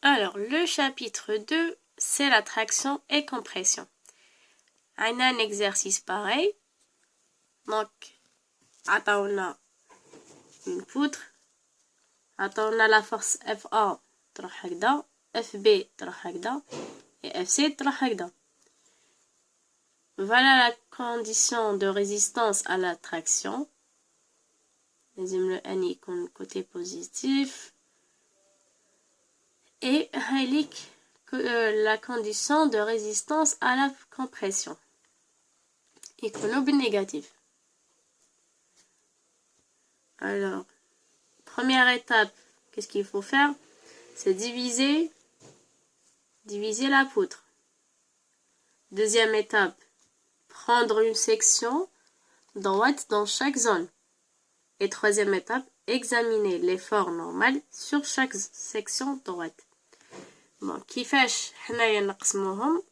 Alors, le chapitre 2, c'est la traction et compression. On a un exercice pareil. Donc, on a une poutre. On a la force FA تروح هكذا، FB تروح هكذا et FC تروح هكذا. Voilà la condition de résistance à la traction. لازم le N يكون côté positif. Et la condition de résistance à la compression. يكونوا بالnégatif. Alors, première étape, qu'est-ce qu'il faut faire? C'est diviser la poutre. Deuxième étape, prendre une section droite dans chaque zone. Et troisième étape, examiner l'effort normal sur chaque section droite. Bon, كيفاش حنايا نقسموهم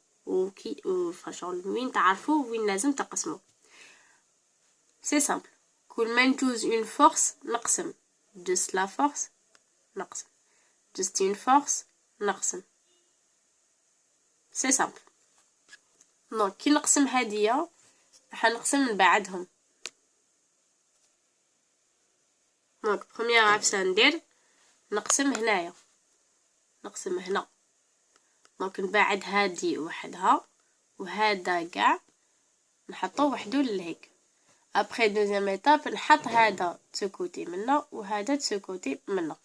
شغل وين تعرفوا وين لازم تقسموا. C'est simple. كل ما نجوز une force نقسم. Just la force نقسم. Just une force نقسم. C'est simple. Donc كي نقسم هادية حنقسم من بعدهم. Donc première عفسة ندير نقسم هنايا. نقسم هنا. دونك نبعد هادي وحدها وهذا كاع نحطو وحدو لهيك. ابري دوزيام ايتاب نحط هذا دو كوتي منا وهذا دو كوتي منا.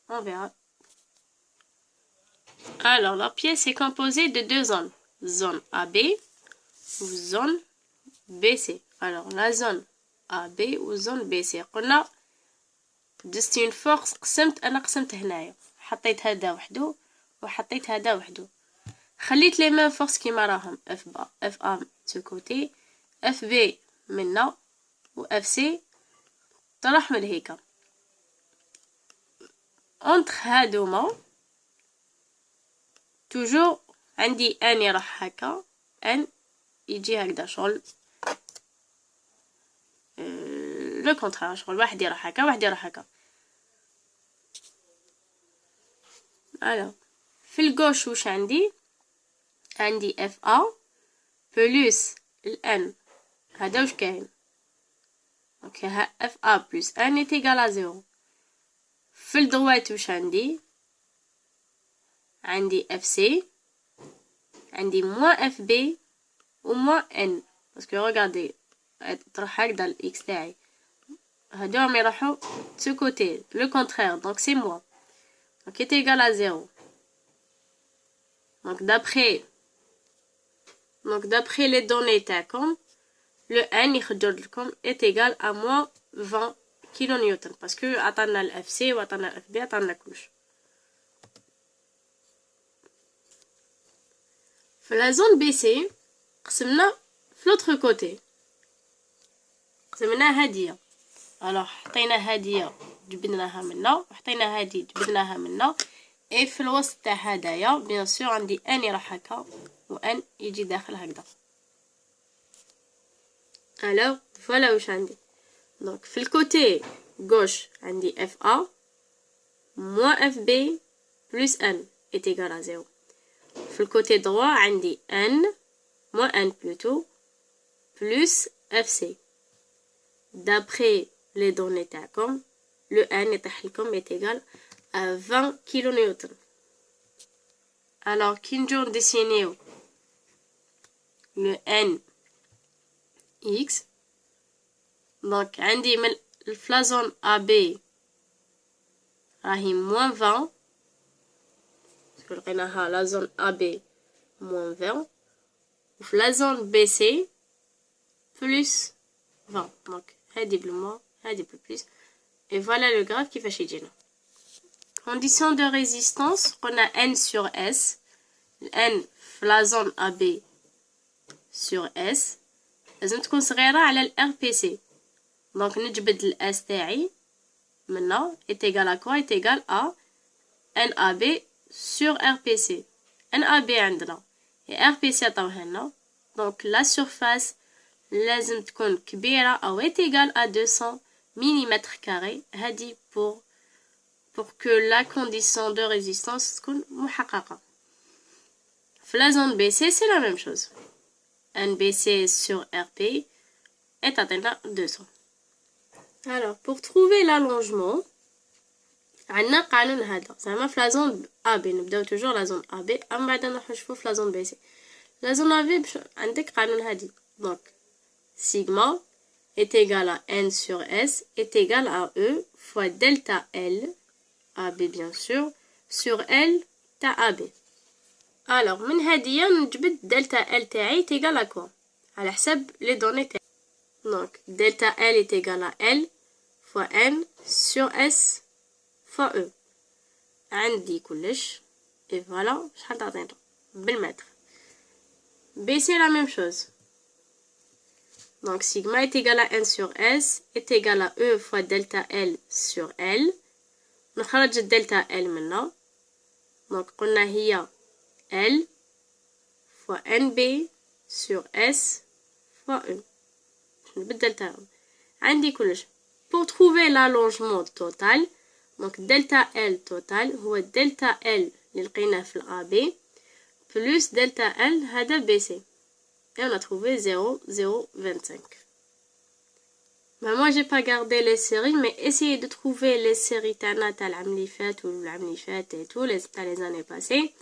On verra. Alors la pièce est composée de deux zones. Zone AB ou zone BC. Alors la zone AB ou zone BC قلنا just une force قسمت انا قسمت هنايا. حطيت هذا وحدو وحطيت هذا وحدو. خليت لي ميم فورس كيما راهم اف ا دو كوتي اف بي منا و اف سي طرح من هيك. اونتر هادوما توجور عندي ان يروح هكا ان يجي هكذا شغل لو كونترير شغل واحد يروح هكا واحد يروح هكا. الو في الجوش واش عندي اف ا بلس الان هذا واش كاين. دونك اف ا بلس ان est égal à 0. في الدروات واش عندي اف سي عندي موان اف بي و موان ان باسكو ريغاردي تروح هكذا الاكس تاعي هادوهم يروحو دو كوتي لو كونترير دونك سي موان دونك est égal à 0. Donc d'après les données تاعكم le N يخرج لكم est égal à moins 20 كيلونيوتن باسكو عطانا الاف سي وعطانا الاف بي عطانا كلش. في لا زون بي سي قسمنا في لوتر كوتي قسمنا هاديه. الوغ حطينا هاديه جبدناها منا وحطينا هادي جبدناها منا. اي في الوسط تاع هدايا بيان سور عندي ان يروح هكا وان يجي داخل هكذا. الو فوالا واش عندي. دونك في الكوتي غوش عندي اف ا موان اف بي بلس ان est égal à 0. في الكوتي دروا عندي ان موان ان بلوتو بلس اف سي. d'après les données تاعكم le n يطيح لكم est égal à 20 كيلونيوتن. alors كي نجو نديسينيو le n x دونك عندي من الفلازون ا بي راهي موان 20 باسكو لقيناها لا زون ا بي موان 20 وفي لا زون بي سي بلس 20 دونك هادي بالموان هادي بالبلس. et voilà le graphe كيفاش يجينا. Condition de résistance, on a N sur S. N في la zone AB sur S. لازم تكون صغيرة على ال RPC. Donc نجبد ال S تاعي منا est égal à quoi? est égal à NAB sur RPC. NAB عندنا et RPC عطاوها لنا. Donc la surface لازم تكون كبيرة أو est égal à 200 mm carrés. هادي pour pour que la condition de résistance تكون محققة. La zone BC, c'est la même chose. NBC sur RP est atteint 200. Alors, pour trouver l'allongement, عندنا قانون هذا زعما في la zone AB نبداو toujours la zone AB أما بعد نروحو نشوفو في la zone BC. La zone AB عندك قانون هادي. Donc, sigma est égal à N sur S est égal à E fois delta L, AB bien sûr, sur L تاع AB. Alors, من هادية نجبد delta L تاعي est égal à quoi? على حسب les données تاعي. Donc, delta L est égal à L fois N sur S fois E. عندي كلش. Et voilà, شحال تعطينا بالمتر. B c'est la même chose. Donc, sigma est égal à N sur S est égal à E fois delta L sur L. نخرج delta L maintenant. Donc, قلنا هي L fois NB sur S fois E. Je vais delta L. عندي كلش. Pour trouver l'allongement total, donc delta L total هو delta L اللي لقيناه في AB plus delta L هذا BC. Et on a trouvé 0,025. Ben moi j'ai pas gardé les séries, mais essayez de trouver les séries تاعنا تاع العام اللي فات ou العام اللي فات et tout les années passées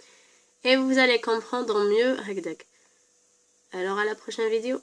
et vous allez comprendre mieux هكذاك. Alors à la prochaine vidéo.